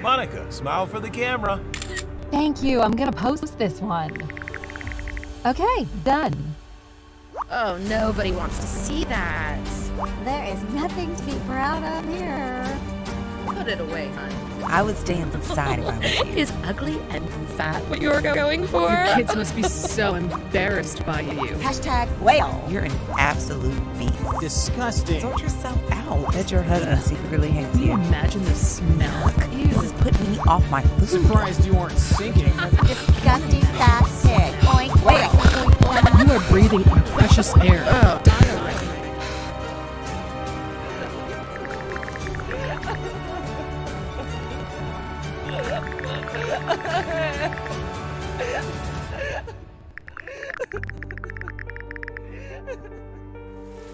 Monica, smile for the camera. Thank you. I'm gonna post this one. Okay, done. Oh, nobody wants to see that. There is nothing to be proud of here. Put it away, hon. I would stay inside if I was you. Is ugly and fat what you're going for? Your kids must be so embarrassed by you. Hashtag whale. You're an absolute beast. Disgusting. Sort yourself out. Bet your husband secretly hates Can you you. imagine the smell? This is putting me off my food. Surprised you aren't sinking. Disgusting fat pig. Oink whale. Oink, You are breathing our precious air. Oh, die already.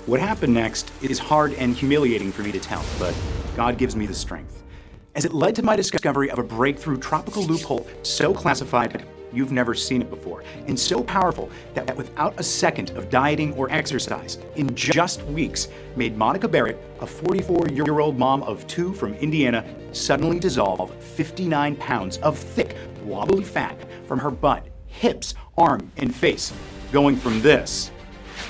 What happened next is hard and humiliating for me to tell, but God gives me the strength, as it led to my discovery of a breakthrough tropical loophole so classified you've never seen it before, and so powerful that without a second of dieting or exercise, in just weeks, made Monica Barrett, a 44-year-old mom of 2 from Indiana, suddenly dissolve 59 pounds of thick, wobbly fat from her butt, hips, arm, and face, going from this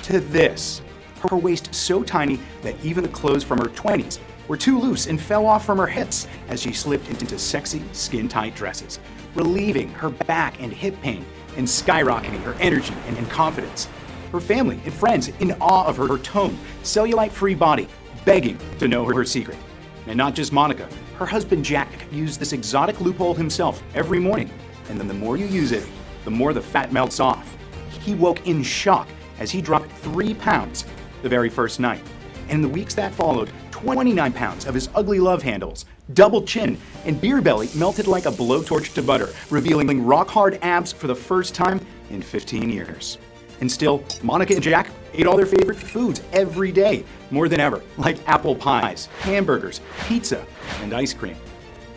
to this. Her waist so tiny that even the clothes from her 20s were too loose and fell off from her hips as she slipped into sexy, skin-tight dresses, relieving her back and hip pain and skyrocketing her energy and confidence. Her family and friends in awe of her toned, cellulite-free body, begging to know her secret. And not just Monica, her husband Jack used this exotic loophole himself every morning, and then the more you use it, the more the fat melts off. He woke in shock as he dropped 3 pounds the very first night. And in the weeks that followed, 29 pounds of his ugly love handles, double chin, and beer belly melted like a blowtorch to butter, revealing rock-hard abs for the first time in 15 years. And still, Monica and Jack ate all their favorite foods every day, more than ever, like apple pies, hamburgers, pizza, and ice cream.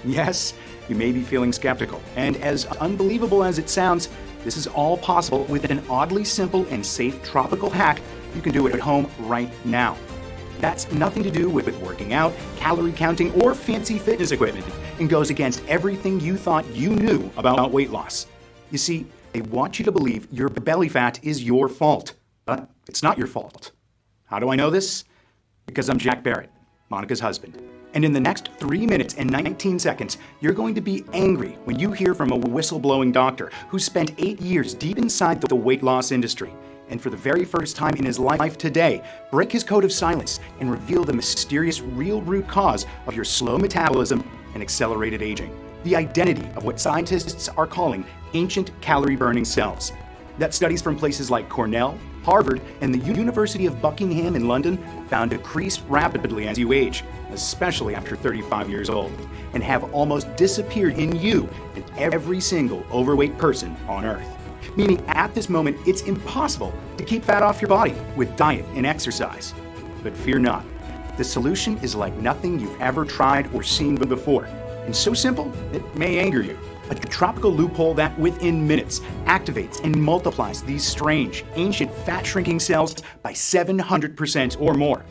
Yes, you may be feeling skeptical, and as unbelievable as it sounds, this is all possible with an oddly simple and safe tropical hack you can do it at home right now. That's nothing to do with working out, calorie counting, or fancy fitness equipment, and goes against everything you thought you knew about weight loss. You see, they want you to believe your belly fat is your fault, but it's not your fault. How do I know this? Because I'm Jack Barrett, Monica's husband. And in the next 3 minutes and 19 seconds, you're going to be angry when you hear from a whistleblowing doctor who spent 8 years deep inside the weight loss industry, and for the very first time in his life today, break his code of silence and reveal the mysterious real root cause of your slow metabolism and accelerated aging. The identity of what scientists are calling ancient calorie-burning cells. That studies from places like Cornell, Harvard, and the University of Buckingham in London found decrease rapidly as you age, especially after 35 years old, and have almost disappeared in you and every single overweight person on Earth. Meaning at this moment, it's impossible to keep fat off your body with diet and exercise. But fear not, the solution is like nothing you've ever tried or seen before, and so simple, it may anger you. A tropical loophole that within minutes activates and multiplies these strange, ancient fat-shrinking cells by 700% or more.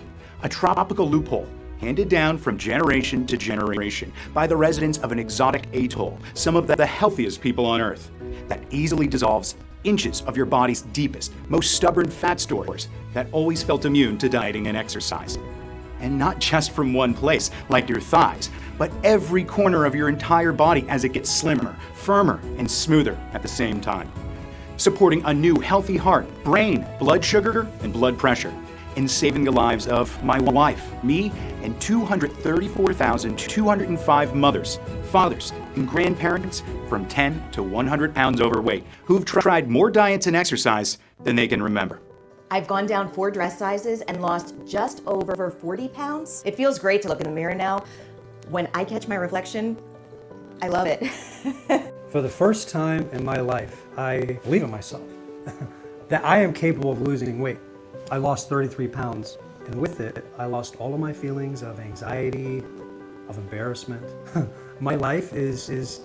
A tropical loophole handed down from generation to generation by the residents of an exotic atoll, some of the healthiest people on Earth, that easily dissolves inches of your body's deepest, most stubborn fat stores that always felt immune to dieting and exercise. And not just from one place, like your thighs, but every corner of your entire body as it gets slimmer, firmer, and smoother at the same time. Supporting a new healthy heart, brain, blood sugar, and blood pressure. And saving the lives of my wife, me, and 234,205 mothers, fathers, and grandparents from 10 to 100 pounds overweight who've tried more diets and exercise than they can remember. I've gone down 4 dress sizes and lost just over 40 pounds. It feels great to look in the mirror now. When I catch my reflection, I love it. For the first time in my life, I believe in myself that I am capable of losing weight. I lost 33 pounds, and with it, I lost all of my feelings of anxiety, of embarrassment. My life is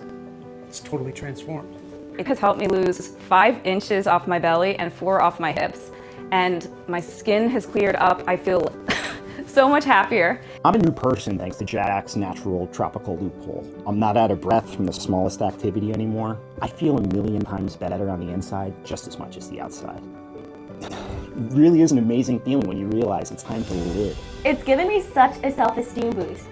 totally transformed. It has helped me lose 5 inches off my belly and 4 off my hips. And my skin has cleared up. I feel so much happier. I'm a new person thanks to Jack's natural tropical loophole. I'm not out of breath from the smallest activity anymore. I feel a million times better on the inside just as much as the outside. It really is an amazing feeling when you realize it's time to live. It's given me such a self-esteem boost.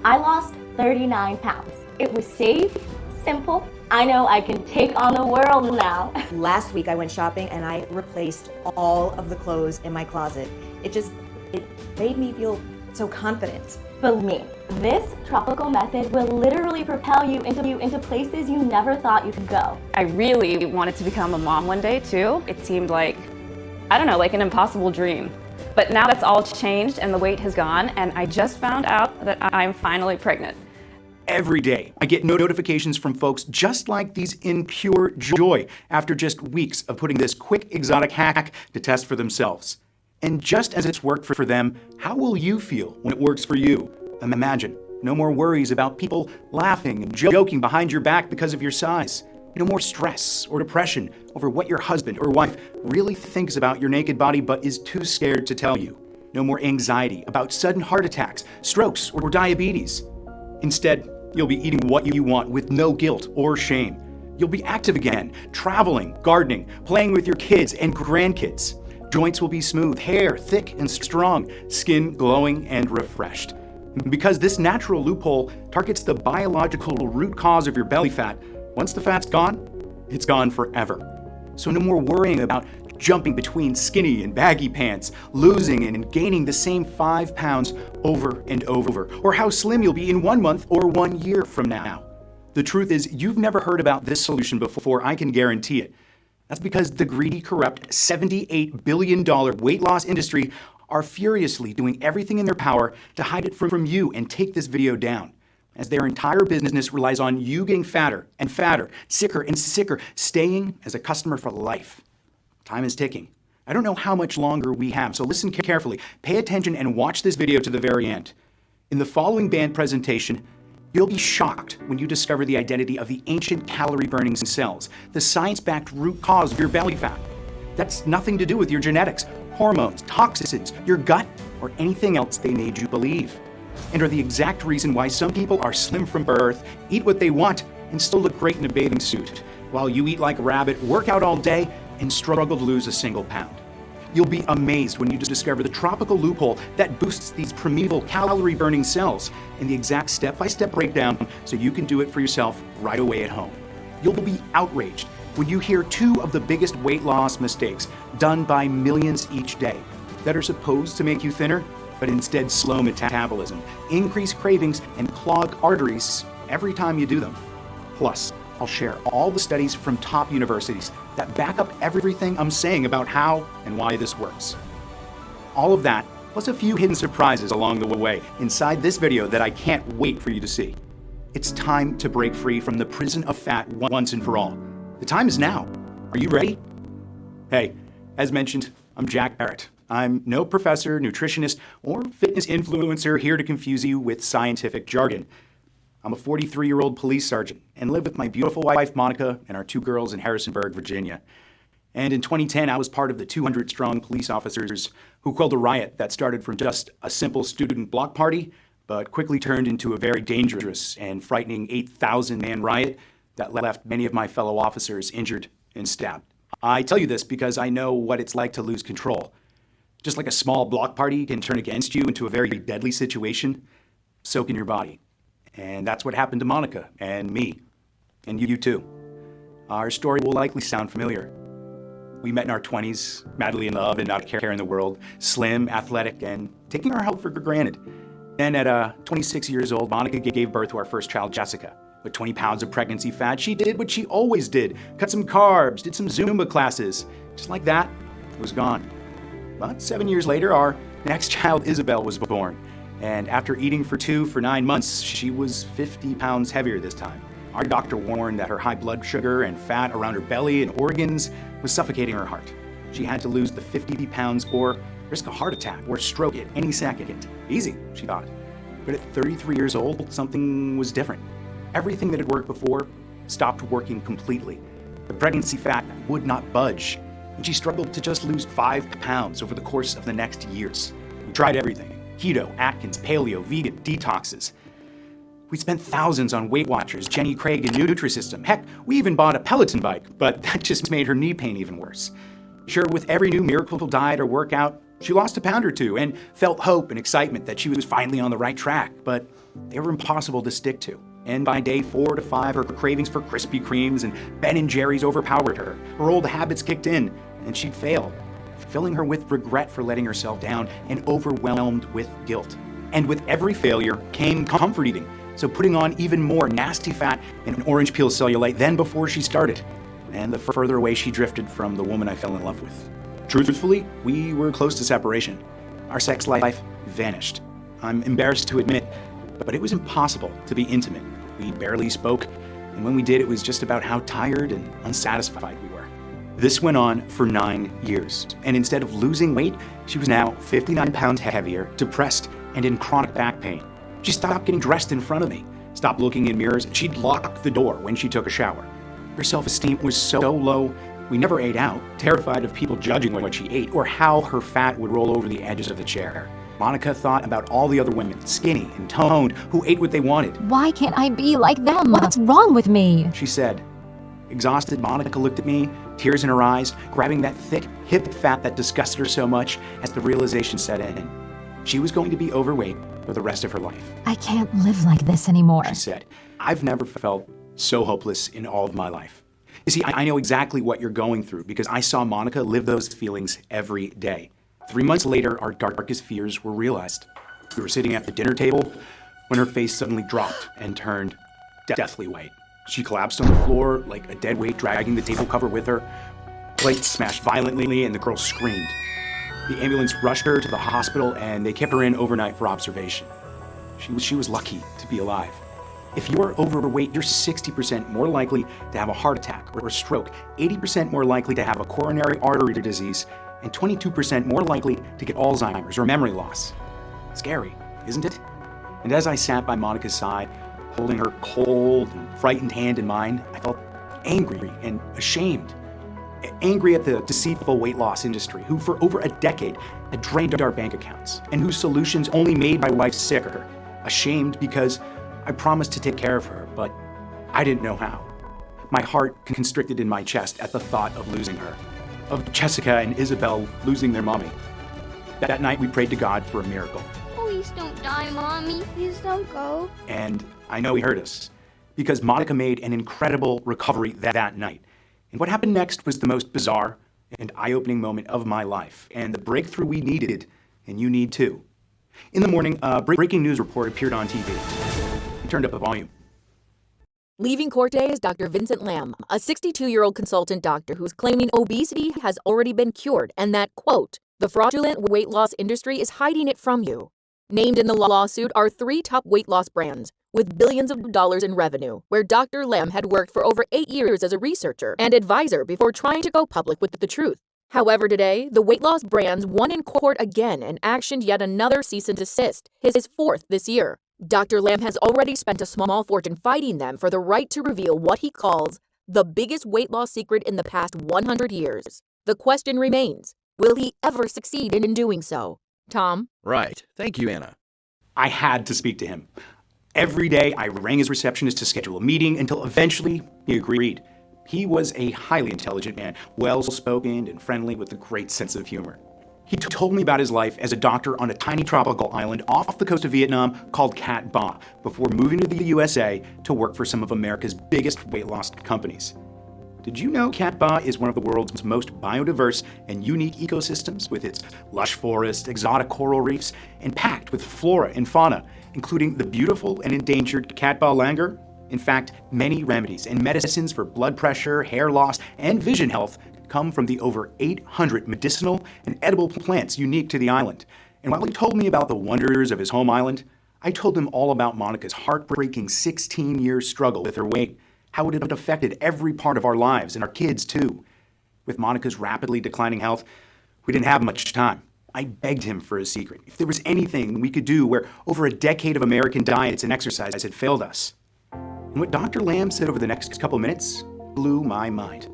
I lost 39 pounds. It was safe, simple. I know I can take on the world now. Last week I went shopping and I replaced all of the clothes in my closet. It made me feel so confident. Believe me, this tropical method will literally propel you into places you never thought you could go. I really wanted to become a mom one day too. It seemed like, I don't know, like an impossible dream. But now that's all changed and the weight has gone, and I just found out that I'm finally pregnant. Every day, I get notifications from folks just like these in pure joy after just weeks of putting this quick exotic hack to test for themselves. And just as it's worked for them, how will you feel when it works for you? Imagine, no more worries about people laughing and joking behind your back because of your size. No more stress or depression over what your husband or wife really thinks about your naked body but is too scared to tell you. No more anxiety about sudden heart attacks, strokes, or diabetes. Instead, you'll be eating what you want with no guilt or shame. You'll be active again, traveling, gardening, playing with your kids and grandkids. Joints will be smooth, hair thick and strong, skin glowing and refreshed. Because this natural loophole targets the biological root cause of your belly fat, once the fat's gone, it's gone forever. So no more worrying about jumping between skinny and baggy pants, losing and gaining the same 5 pounds over and over, or how slim you'll be in 1 month or 1 year from now. The truth is, you've never heard about this solution before, I can guarantee it. That's because the greedy, corrupt, $78 billion weight loss industry are furiously doing everything in their power to hide it from you and take this video down, as their entire business relies on you getting fatter and fatter, sicker and sicker, staying as a customer for life. Time is ticking. I don't know how much longer we have, so listen carefully, pay attention, and watch this video to the very end. In the following band presentation, you'll be shocked when you discover the identity of the ancient calorie-burning cells, the science-backed root cause of your belly fat. That's nothing to do with your genetics, hormones, toxins, your gut, or anything else they made you believe, and are the exact reason why some people are slim from birth, eat what they want, and still look great in a bathing suit, while you eat like a rabbit, work out all day, and struggle to lose a single pound. You'll be amazed when you discover the tropical loophole that boosts these primeval calorie-burning cells and the exact step-by-step breakdown so you can do it for yourself right away at home. You'll be outraged when you hear 2 of the biggest weight loss mistakes done by millions each day that are supposed to make you thinner, but instead slow metabolism, increase cravings, and clog arteries every time you do them. Plus, I'll share all the studies from top universities that back up everything I'm saying about how and why this works. All of that, plus a few hidden surprises along the way inside this video that I can't wait for you to see. It's time to break free from the prison of fat once and for all. The time is now. Are you ready? Hey, as mentioned, I'm Jack Barrett. I'm no professor, nutritionist, or fitness influencer here to confuse you with scientific jargon. I'm a 43-year-old police sergeant and live with my beautiful wife, Monica, and our 2 girls in Harrisonburg, Virginia. And in 2010, I was part of the 200-strong police officers who quelled a riot that started from just a simple student block party, but quickly turned into a very dangerous and frightening 8,000-man riot that left many of my fellow officers injured and stabbed. I tell you this because I know what it's like to lose control. Just like a small block party can turn against you into a very deadly situation, so can your body. And that's what happened to Monica and me, and you too. Our story will likely sound familiar. We met in our 20s, madly in love and not a care in the world, slim, athletic, and taking our health for granted. Then at 26 years old, Monica gave birth to our first child, Jessica. With 20 pounds of pregnancy fat, she did what she always did, cut some carbs, did some Zumba classes. Just like that, it was gone. But 7 years later, our next child, Isabel, was born. And after eating for 9 months, she was 50 pounds heavier this time. Our doctor warned that her high blood sugar and fat around her belly and organs was suffocating her heart. She had to lose the 50 pounds or risk a heart attack or stroke at any second. Easy, she thought. But at 33 years old, something was different. Everything that had worked before stopped working completely. The pregnancy fat would not budge, and she struggled to just lose 5 pounds over the course of the next years. We tried everything. keto, Atkins, paleo, vegan, detoxes. We spent thousands on Weight Watchers, Jenny Craig, and Nutrisystem. Heck, we even bought a Peloton bike, but that just made her knee pain even worse. Sure, with every new miracle diet or workout, she lost a pound or two and felt hope and excitement that she was finally on the right track, but they were impossible to stick to. And by day 4 to 5, her cravings for Krispy Kremes and Ben & Jerry's overpowered her. Her old habits kicked in, and she'd failed, filling her with regret for letting herself down and overwhelmed with guilt. And with every failure came comfort eating, so putting on even more nasty fat and an orange peel cellulite than before she started. And the further away she drifted from the woman I fell in love with. Truthfully, we were close to separation. Our sex life vanished. I'm embarrassed to admit, but it was impossible to be intimate. We barely spoke, and when we did, it was just about how tired and unsatisfied we were. This went on for 9 years, and instead of losing weight, she was now 59 pounds heavier, depressed, and in chronic back pain. She stopped getting dressed in front of me, stopped looking in mirrors, and she'd lock the door when she took a shower. Her self-esteem was so low, we never ate out, terrified of people judging what she ate or how her fat would roll over the edges of the chair. Monica thought about all the other women, skinny and toned, who ate what they wanted. Why can't I be like them? What's wrong with me? She said. Exhausted, Monica looked at me, tears in her eyes, grabbing that thick, hip fat that disgusted her so much as the realization set in. She was going to be overweight for the rest of her life. I can't live like this anymore. She said, I've never felt so hopeless in all of my life. You see, I know exactly what you're going through because I saw Monica live those feelings every day. 3 months later, our darkest fears were realized. We were sitting at the dinner table when her face suddenly dropped and turned deathly white. She collapsed on the floor like a dead weight, dragging the table cover with her. Plates smashed violently and the girl screamed. The ambulance rushed her to the hospital and they kept her in overnight for observation. She was lucky to be alive. If you are overweight, you're 60% more likely to have a heart attack or a stroke, 80% more likely to have a coronary artery disease, and 22% more likely to get Alzheimer's or memory loss. Scary, isn't it? And as I sat by Monica's side, holding her cold and frightened hand in mine, I felt angry and ashamed. Angry at the deceitful weight loss industry, who for over a decade had drained our bank accounts, and whose solutions only made my wife sicker. Ashamed because I promised to take care of her, but I didn't know how. My heart constricted in my chest at the thought of losing her, of Jessica and Isabel losing their mommy. That night we prayed to God for a miracle. Please don't die, Mommy. Please don't go. And I know he heard us, because Monica made an incredible recovery that night. And what happened next was the most bizarre and eye-opening moment of my life, and the breakthrough we needed, and you need too. In the morning, a breaking news report appeared on TV. I turned up the volume. Leaving court today is Dr. Vincent Lamb, a 62-year-old consultant doctor who's claiming obesity has already been cured and that, quote, the fraudulent weight loss industry is hiding it from you. Named in the lawsuit are 3 top weight loss brands with billions of dollars in revenue, where Dr. Lamb had worked for over 8 years as a researcher and advisor before trying to go public with the truth. However, today, the weight loss brands won in court again and actioned yet another cease and desist, his 4th this year. Dr. Lamb has already spent a small fortune fighting them for the right to reveal what he calls the biggest weight loss secret in the past 100 years. The question remains, will he ever succeed in doing so? Tom? Right. Thank you, Anna. I had to speak to him. Every day, I rang his receptionist to schedule a meeting until eventually he agreed. He was a highly intelligent man, well-spoken and friendly with a great sense of humor. He told me about his life as a doctor on a tiny tropical island off the coast of Vietnam called Cat Ba before moving to the USA to work for some of America's biggest weight loss companies. Did you know Cat Ba is one of the world's most biodiverse and unique ecosystems with its lush forests, exotic coral reefs, and packed with flora and fauna, including the beautiful and endangered Cat Ba langur? In fact, many remedies and medicines for blood pressure, hair loss, and vision health come from the over 800 medicinal and edible plants unique to the island. And while he told me about the wonders of his home island, I told him all about Monica's heartbreaking 16-year struggle with her weight, how it had affected every part of our lives and our kids too. With Monica's rapidly declining health, we didn't have much time. I begged him for a secret, if there was anything we could do where over a decade of American diets and exercise had failed us. And what Dr. Lamb said over the next couple minutes blew my mind.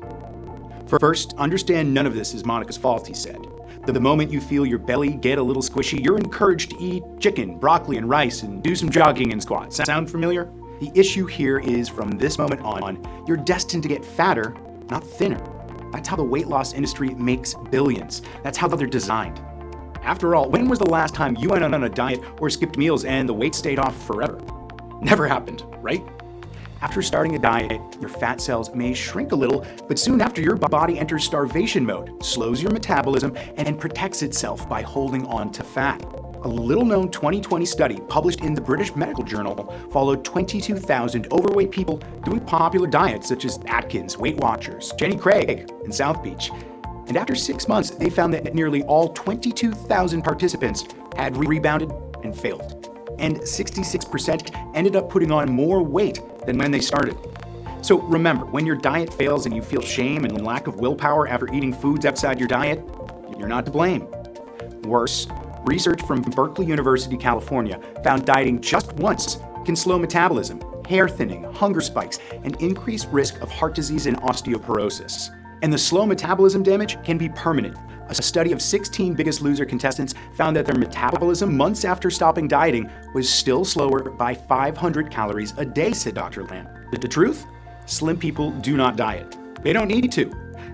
First, understand none of this is Monica's fault, he said. The moment you feel your belly get a little squishy, you're encouraged to eat chicken, broccoli, and rice and do some jogging and squats. Sound familiar? The issue here is from this moment on, you're destined to get fatter, not thinner. That's how the weight loss industry makes billions. That's how they're designed. After all, when was the last time you went on a diet or skipped meals and the weight stayed off forever? Never happened, right? After starting a diet, your fat cells may shrink a little, but soon after your body enters starvation mode, slows your metabolism, and protects itself by holding on to fat. A little-known 2020 study published in the British Medical Journal followed 22,000 overweight people doing popular diets such as Atkins, Weight Watchers, Jenny Craig, and South Beach. And after 6 months, they found that nearly all 22,000 participants had rebounded and failed. And 66% ended up putting on more weight than when they started. So remember, when your diet fails and you feel shame and lack of willpower after eating foods outside your diet, you're not to blame. Worse, research from Berkeley University, California found dieting just once can slow metabolism, hair thinning, hunger spikes, and increase risk of heart disease and osteoporosis. And the slow metabolism damage can be permanent. A study of 16 Biggest Loser contestants found that their metabolism months after stopping dieting was still slower by 500 calories a day, said Dr. Lamb. The truth? Slim people do not diet. They don't need to.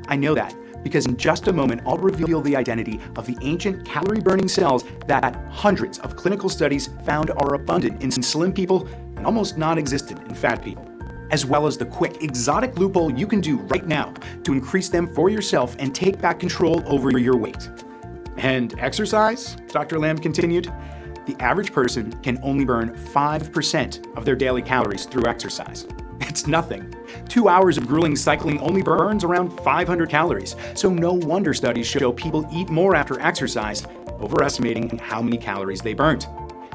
I know that because in just a moment, I'll reveal the identity of the ancient calorie-burning cells that hundreds of clinical studies found are abundant in slim people and almost non-existent in fat people, as well as the quick, exotic loophole you can do right now to increase them for yourself and take back control over your weight. And exercise, Dr. Lamb continued, the average person can only burn 5% of their daily calories through exercise. It's nothing. 2 hours of grueling cycling only burns around 500 calories, so no wonder studies show people eat more after exercise, overestimating how many calories they burnt.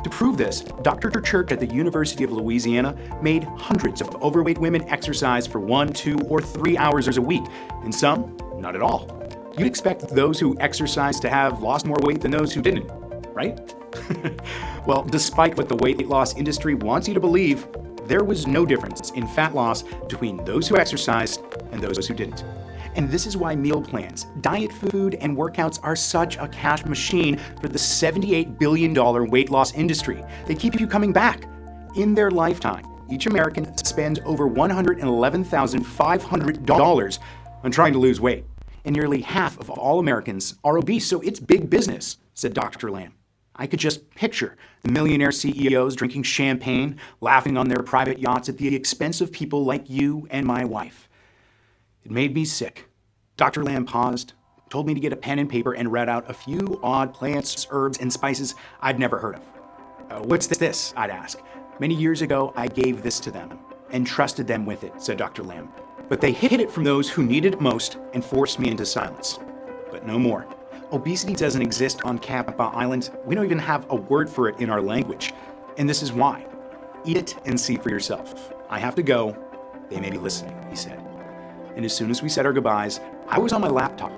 To prove this, Dr. Church at the University of Louisiana made hundreds of overweight women exercise for 1, 2, or 3 hours a week, and some, not at all. You'd expect those who exercised to have lost more weight than those who didn't, right? Well, despite what the weight loss industry wants you to believe, there was no difference in fat loss between those who exercised and those who didn't. And this is why meal plans, diet food, and workouts are such a cash machine for the $78 billion weight loss industry. They keep you coming back. In their lifetime, each American spends over $111,500 on trying to lose weight. And nearly half of all Americans are obese, so it's big business, said Dr. Lamb. I could just picture the millionaire CEOs drinking champagne, laughing on their private yachts at the expense of people like you and my wife. It made me sick. Dr. Lamb paused, told me to get a pen and paper, and read out a few odd plants, herbs, and spices I'd never heard of. What's this? I'd ask. Many years ago, I gave this to them and trusted them with it, said Dr. Lamb. But they hid it from those who needed it most and forced me into silence. But no more. Obesity doesn't exist on Kappa Island. We don't even have a word for it in our language. And this is why. Eat it and see for yourself. I have to go. They may be listening, he said. And as soon as we said our goodbyes, I was on my laptop,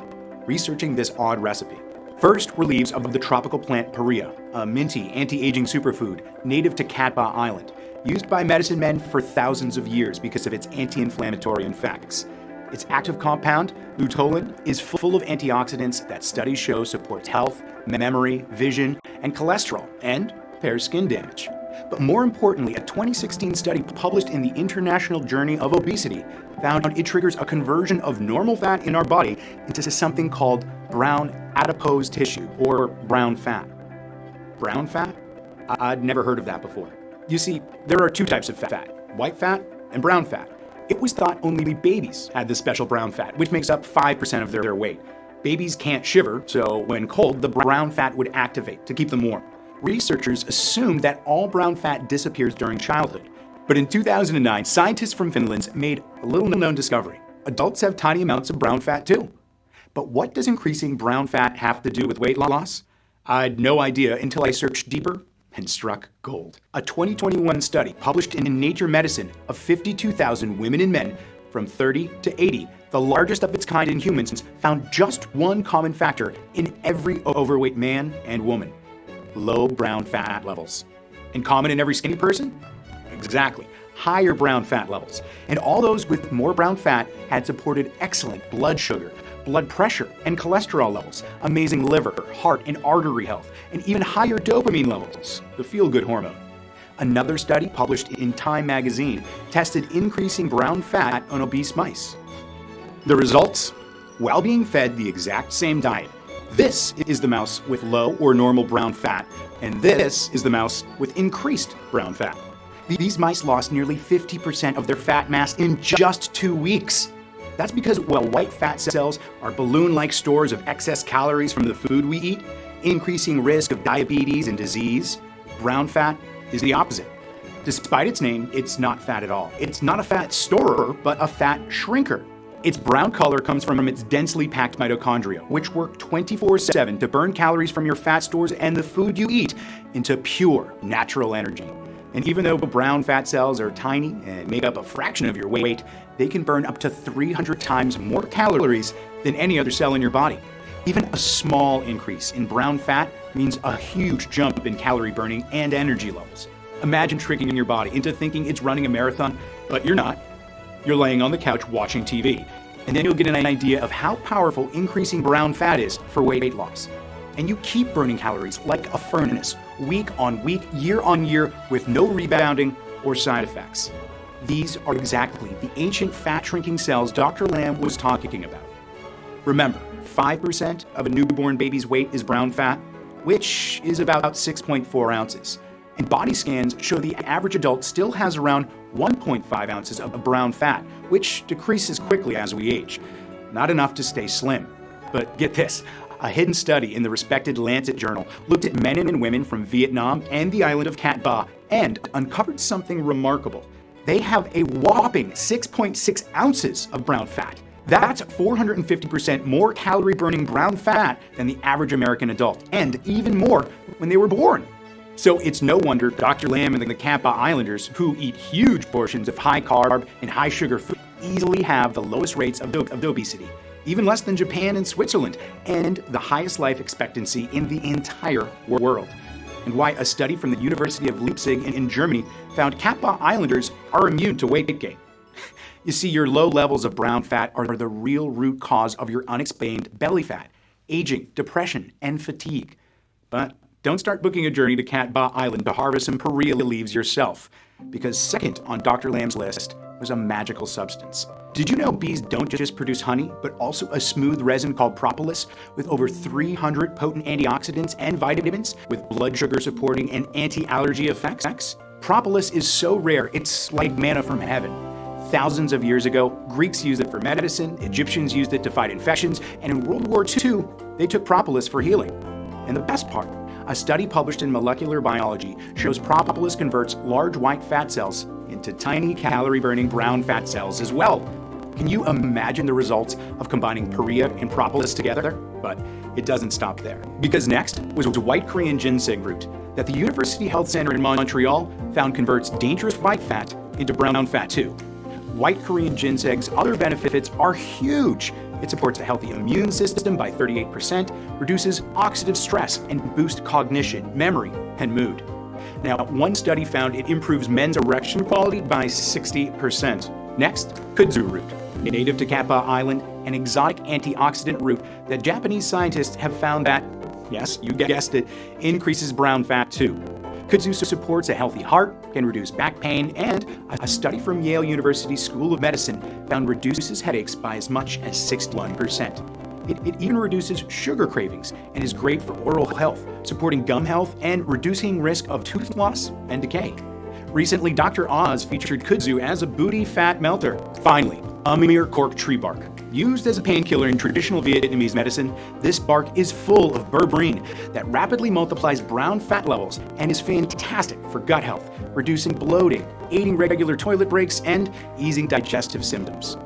researching this odd recipe. First were leaves of the tropical plant Perea, a minty, anti-aging superfood native to Kappa Island, used by medicine men for thousands of years because of its anti-inflammatory effects. Its active compound, luteolin, is full of antioxidants that studies show supports health, memory, vision, and cholesterol, and repairs skin damage. But more importantly, a 2016 study published in the International Journey of Obesity found it triggers a conversion of normal fat in our body into something called brown adipose tissue, or brown fat. Brown fat? I'd never heard of that before. You see, there are two types of fat, white fat and brown fat. It was thought only babies had this special brown fat, which makes up 5% of their weight. Babies can't shiver, so when cold, the brown fat would activate to keep them warm. Researchers assumed that all brown fat disappears during childhood. But in 2009, scientists from Finland made a little-known discovery. Adults have tiny amounts of brown fat too. But what does increasing brown fat have to do with weight loss? I had no idea until I searched deeper and struck gold. A 2021 study published in Nature Medicine of 52,000 women and men from 30 to 80, the largest of its kind in humans, found just one common factor in every overweight man and woman: low brown fat levels. And common in every skinny person? Exactly. higher brown fat levels. And all those with more brown fat had supported excellent blood sugar, blood pressure, and cholesterol levels, amazing liver, heart, and artery health, and even higher dopamine levels, the feel-good hormone. Another study published in Time magazine tested increasing brown fat on obese mice. The results? While being fed the exact same diet, this is the mouse with low or normal brown fat, and this is the mouse with increased brown fat. These mice lost nearly 50% of their fat mass in just 2 weeks. That's because while white fat cells are balloon-like stores of excess calories from the food we eat, increasing risk of diabetes and disease, brown fat is the opposite. Despite its name, it's not fat at all. It's not a fat storer, but a fat shrinker. Its brown color comes from its densely packed mitochondria, which work 24/7 to burn calories from your fat stores and the food you eat into pure, natural energy. And even though brown fat cells are tiny and make up a fraction of your weight, they can burn up to 300 times more calories than any other cell in your body. Even a small increase in brown fat means a huge jump in calorie burning and energy levels. Imagine tricking your body into thinking it's running a marathon, but you're not. You're laying on the couch watching TV, and then you'll get an idea of how powerful increasing brown fat is for weight loss. And you keep burning calories like a furnace, week on week, year on year, with no rebounding or side effects. These are exactly the ancient fat shrinking cells Dr. Lamb was talking about. Remember, 5% of a newborn baby's weight is brown fat, which is about 6.4 ounces. And body scans show the average adult still has around 1.5 ounces of brown fat, which decreases quickly as we age. Not enough to stay slim. But get this, a hidden study in the respected Lancet journal looked at men and women from Vietnam and the island of Cat Ba and uncovered something remarkable. They have a whopping 6.6 ounces of brown fat. That's 450% more calorie-burning brown fat than the average American adult, and even more when they were born. So it's no wonder Dr. Lamb and the Cat Ba Islanders, who eat huge portions of high-carb and high-sugar food, easily have the lowest rates of obesity, even less than Japan and Switzerland, and the highest life expectancy in the entire world. And why a study from the University of Leipzig in Germany found Cat Ba Islanders are immune to weight gain. You see, your low levels of brown fat are the real root cause of your unexplained belly fat, aging, depression, and fatigue. But don't start booking a journey to Cat Ba Island to harvest some Paria leaves yourself, because second on Dr. Lamb's list was a magical substance. Did you know bees don't just produce honey, but also a smooth resin called propolis with over 300 potent antioxidants and vitamins with blood sugar supporting and anti-allergy effects? Propolis is so rare, it's like manna from heaven. Thousands of years ago, Greeks used it for medicine, Egyptians used it to fight infections, and in World War II, they took propolis for healing. And the best part, a study published in Molecular Biology shows propolis converts large white fat cells into tiny calorie-burning brown fat cells as well. Can you imagine the results of combining Paria and propolis together? But it doesn't stop there. Because next was white Korean ginseng root that the University Health Center in Montreal found converts dangerous white fat into brown fat too. White Korean ginseng's other benefits are huge. It supports a healthy immune system by 38%, reduces oxidative stress, and boosts cognition, memory, and mood. Now, one study found it improves men's erection quality by 60%. Next, kudzu root, native to Cat Ba Island, an exotic antioxidant root that Japanese scientists have found that, yes, you guessed it, increases brown fat too. Kudzu supports a healthy heart, can reduce back pain, and a study from Yale University School of Medicine found reduces headaches by as much as 61%. It even reduces sugar cravings and is great for oral health, supporting gum health and reducing risk of tooth loss and decay. Recently, Dr. Oz featured kudzu as a booty fat melter. Finally, Amir cork tree bark. Used as a painkiller in traditional Vietnamese medicine, this bark is full of berberine that rapidly multiplies brown fat levels and is fantastic for gut health, reducing bloating, aiding regular toilet breaks, and easing digestive symptoms.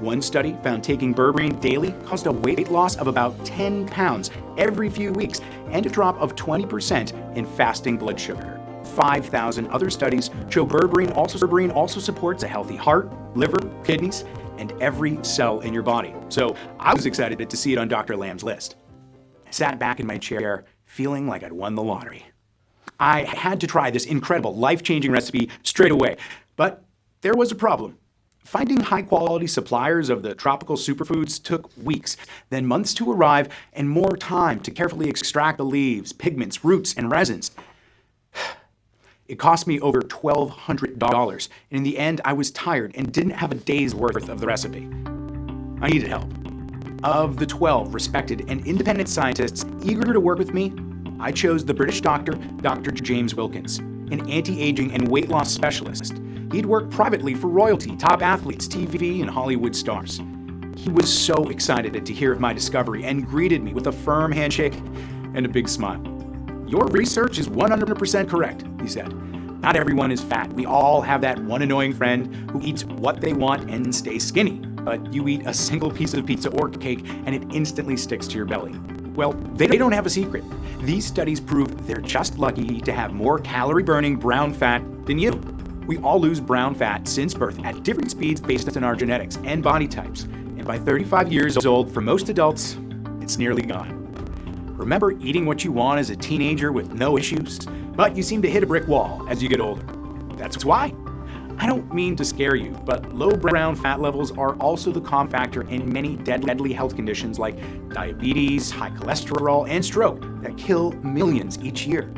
One study found taking berberine daily caused a weight loss of about 10 pounds every few weeks and a drop of 20% in fasting blood sugar. 5,000 other studies show berberine also supports a healthy heart, liver, kidneys, and every cell in your body. So I was excited to see it on Dr. Lamb's list. I sat back in my chair, feeling like I'd won the lottery. I had to try this incredible, life-changing recipe straight away, but there was a problem. Finding high-quality suppliers of the tropical superfoods took weeks, then months to arrive, and more time to carefully extract the leaves, pigments, roots, and resins. It cost me over $1,200, and in the end, I was tired and didn't have a day's worth of the recipe. I needed help. Of the 12 respected and independent scientists eager to work with me, I chose the British doctor, Dr. James Wilkins, an anti-aging and weight loss specialist. He'd worked privately for royalty, top athletes, TV, and Hollywood stars. He was so excited to hear of my discovery and greeted me with a firm handshake and a big smile. "Your research is 100% correct," he said. "Not everyone is fat. We all have that one annoying friend who eats what they want and stays skinny. But you eat a single piece of pizza or cake and it instantly sticks to your belly." Well, they don't have a secret. These studies prove they're just lucky to have more calorie-burning brown fat than you. We all lose brown fat since birth at different speeds based on our genetics and body types. And by 35 years old, for most adults, it's nearly gone. Remember eating what you want as a teenager with no issues? But you seem to hit a brick wall as you get older. That's why. I don't mean to scare you, but low brown fat levels are also the common factor in many deadly health conditions like diabetes, high cholesterol, and stroke that kill millions each year.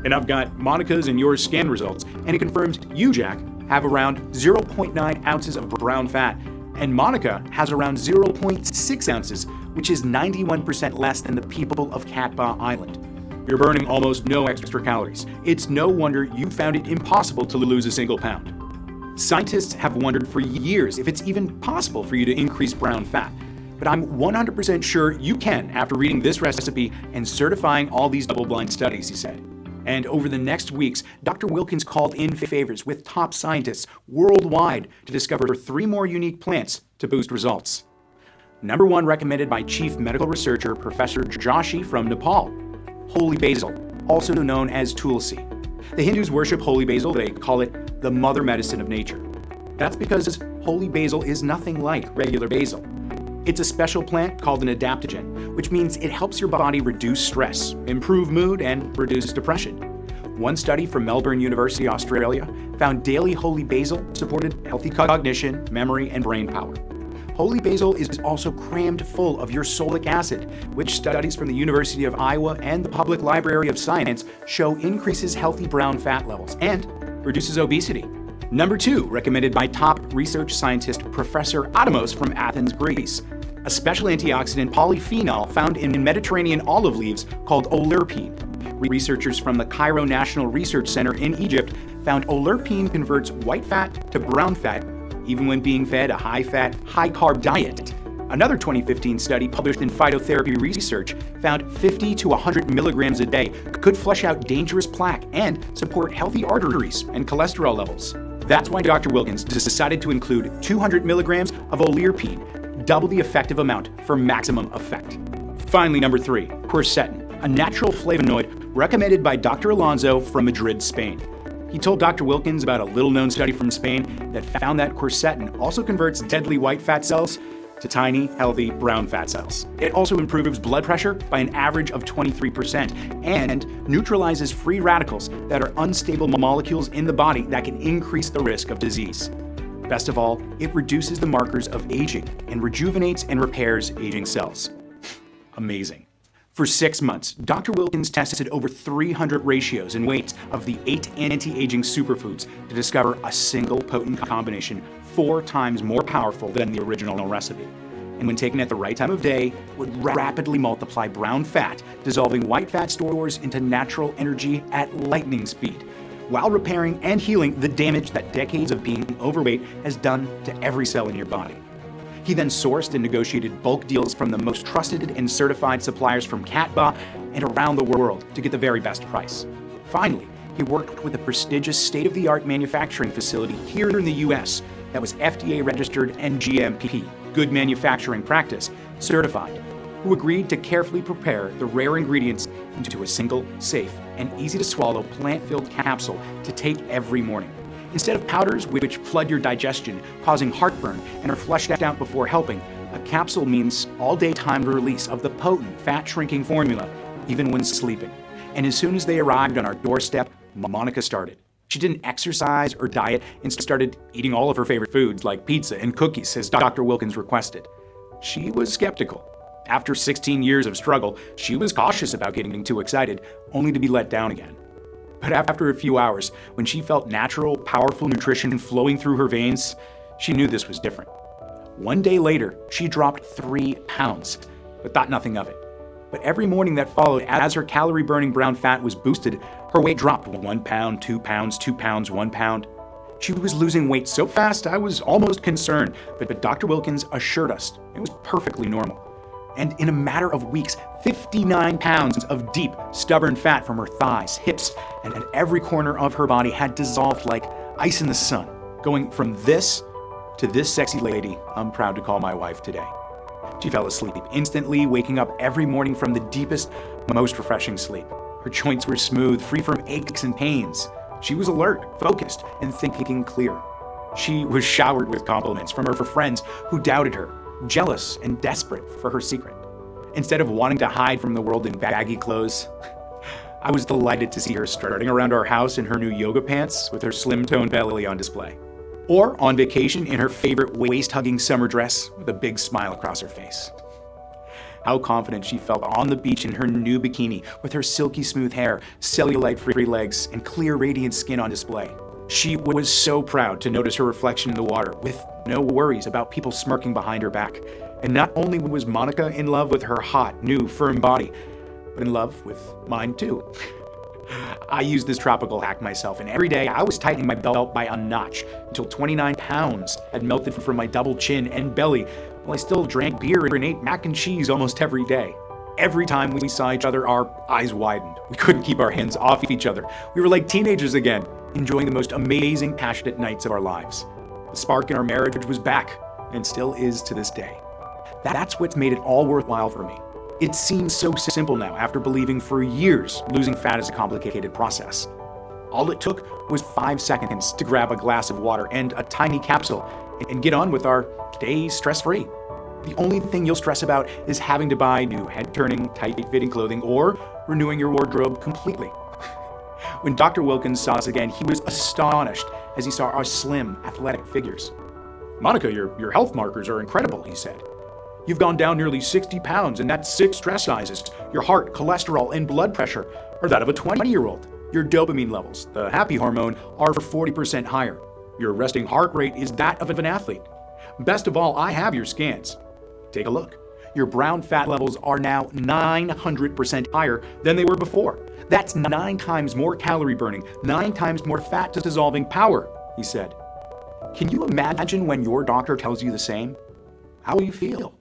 And I've got Monica's and yours scan results, and it confirms you, Jack, have around 0.9 ounces of brown fat, and Monica has around 0.6 ounces, which is 91% less than the people of Catbaugh Island. You're burning almost no extra calories. It's no wonder you found it impossible to lose a single pound. Scientists have wondered for years if it's even possible for you to increase brown fat. But I'm 100% sure you can after reading this recipe and certifying all these double-blind studies, he said. And over the next weeks, Dr. Wilkins called in favors with top scientists worldwide to discover 3 more unique plants to boost results. Number 1, recommended by Chief Medical Researcher Professor Joshi from Nepal, holy basil, also known as tulsi. The Hindus worship holy basil. They call it the mother medicine of nature. That's because holy basil is nothing like regular basil. It's a special plant called an adaptogen, which means it helps your body reduce stress, improve mood, and reduce depression. One study from Melbourne University, Australia, found daily holy basil supported healthy cognition, memory, and brain power. Holy basil is also crammed full of ursolic acid, which studies from the University of Iowa and the Public Library of Science show increases healthy brown fat levels and reduces obesity. Number 2, recommended by top research scientist Professor Adipose from Athens, Greece, a special antioxidant polyphenol found in Mediterranean olive leaves called oleuropein. Researchers from the Cairo National Research Center in Egypt found oleuropein converts white fat to brown fat even when being fed a high-fat, high-carb diet. Another 2015 study published in Phytotherapy Research found 50 to 100 milligrams a day could flush out dangerous plaque and support healthy arteries and cholesterol levels. That's why Dr. Wilkins decided to include 200 milligrams of oleuropein, double the effective amount for maximum effect. Finally, number 3, quercetin, a natural flavonoid recommended by Dr. Alonso from Madrid, Spain. He told Dr. Wilkins about a little-known study from Spain that found that quercetin also converts deadly white fat cells to tiny, healthy brown fat cells. It also improves blood pressure by an average of 23% and neutralizes free radicals that are unstable molecules in the body that can increase the risk of disease. Best of all, it reduces the markers of aging and rejuvenates and repairs aging cells. Amazing. For 6 months, Dr. Wilkins tested over 300 ratios and weights of the 8 anti-aging superfoods to discover a single potent combination 4 times more powerful than the original recipe. And when taken at the right time of day, would rapidly multiply brown fat, dissolving white fat stores into natural energy at lightning speed, while repairing and healing the damage that decades of being overweight has done to every cell in your body. He then sourced and negotiated bulk deals from the most trusted and certified suppliers from Catbaugh and around the world to get the very best price. Finally, he worked with a prestigious state-of-the-art manufacturing facility here in the U.S. that was FDA registered and GMP, Good Manufacturing Practice, certified, who agreed to carefully prepare the rare ingredients into a single, safe, and easy-to-swallow plant-filled capsule to take every morning. Instead of powders which flood your digestion, causing heartburn and are flushed out before helping, a capsule means all-day timed release of the potent fat-shrinking formula, even when sleeping. And as soon as they arrived on our doorstep, Monica started. She didn't exercise or diet and started eating all of her favorite foods like pizza and cookies as Dr. Wilkins requested. She was skeptical. After 16 years of struggle, she was cautious about getting too excited, only to be let down again. But after a few hours, when she felt natural, powerful nutrition flowing through her veins, she knew this was different. One day later, she dropped 3 pounds, but thought nothing of it. But every morning that followed, as her calorie-burning brown fat was boosted, her weight dropped 1 pound, 2 pounds, 2 pounds, 1 pound. She was losing weight so fast I was almost concerned, but Dr. Wilkins assured us it was perfectly normal. And in a matter of weeks, 59 pounds of deep, stubborn fat from her thighs, hips, and every corner of her body had dissolved like ice in the sun, going from this to this sexy lady I'm proud to call my wife today. She fell asleep instantly, waking up every morning from the deepest, most refreshing sleep. Her joints were smooth, free from aches and pains. She was alert, focused, and thinking clear. She was showered with compliments from her friends who doubted her, jealous and desperate for her secret. Instead of wanting to hide from the world in baggy clothes, I was delighted to see her strutting around our house in her new yoga pants with her slim-toned belly on display. Or on vacation in her favorite waist-hugging summer dress with a big smile across her face. How confident she felt on the beach in her new bikini with her silky smooth hair, cellulite-free legs, and clear radiant skin on display. She was so proud to notice her reflection in the water with no worries about people smirking behind her back. And not only was Monica in love with her hot, new, firm body, but in love with mine too. I used this tropical hack myself, and every day I was tightening my belt by a notch until 29 pounds had melted from my double chin and belly, while I still drank beer and ate mac and cheese almost every day. Every time we saw each other, our eyes widened. We couldn't keep our hands off each other. We were like teenagers again, enjoying the most amazing, passionate nights of our lives. The spark in our marriage was back, and still is to this day. That's what's made it all worthwhile for me. It seems so simple now after believing for years losing fat is a complicated process. All it took was 5 seconds to grab a glass of water and a tiny capsule and get on with our day stress-free. The only thing you'll stress about is having to buy new head-turning, tight-fitting clothing or renewing your wardrobe completely. When Dr. Wilkins saw us again, he was astonished as he saw our slim, athletic figures. "Monica, your health markers are incredible," he said. "You've gone down nearly 60 pounds, and that's 6 stress sizes. Your heart, cholesterol, and blood pressure are that of a 20-year-old. Your dopamine levels, the happy hormone, are 40% higher. Your resting heart rate is that of an athlete. Best of all, I have your scans. Take a look. Your brown fat levels are now 900% higher than they were before. That's 9 times more calorie burning, 9 times more fat dissolving power," he said. Can you imagine when your doctor tells you the same? How will you feel?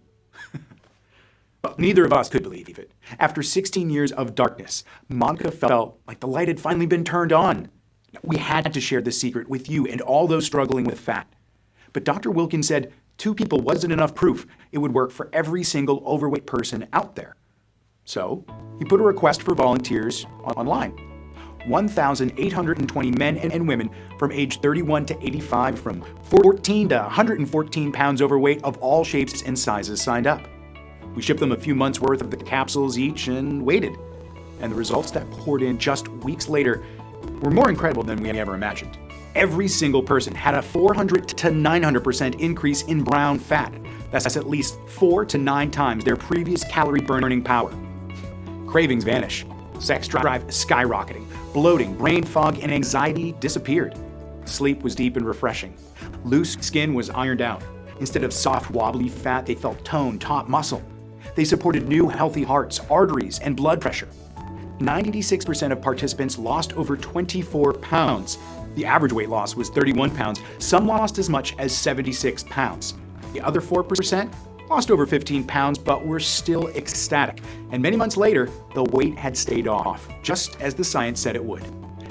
Well, neither of us could believe it. After 16 years of darkness, Monica felt like the light had finally been turned on. We had to share this secret with you and all those struggling with fat. But Dr. Wilkins said 2 people wasn't enough proof it would work for every single overweight person out there. So he put a request for volunteers online. 1,820 men and women from age 31 to 85 from 14 to 114 pounds overweight of all shapes and sizes signed up. We shipped them a few months' worth of the capsules each and waited. And the results that poured in just weeks later were more incredible than we ever imagined. Every single person had a 400 to 900% increase in brown fat. That's at least 4 to 9 times their previous calorie burning power. Cravings vanish. Sex drive skyrocketing. Bloating, brain fog, and anxiety disappeared. Sleep was deep and refreshing. Loose skin was ironed out. Instead of soft, wobbly fat, they felt toned, taut muscle. They supported new, healthy hearts, arteries, and blood pressure. 96% of participants lost over 24 pounds. The average weight loss was 31 pounds. Some lost as much as 76 pounds. The other 4% lost over 15 pounds, but were still ecstatic. And many months later, the weight had stayed off, just as the science said it would.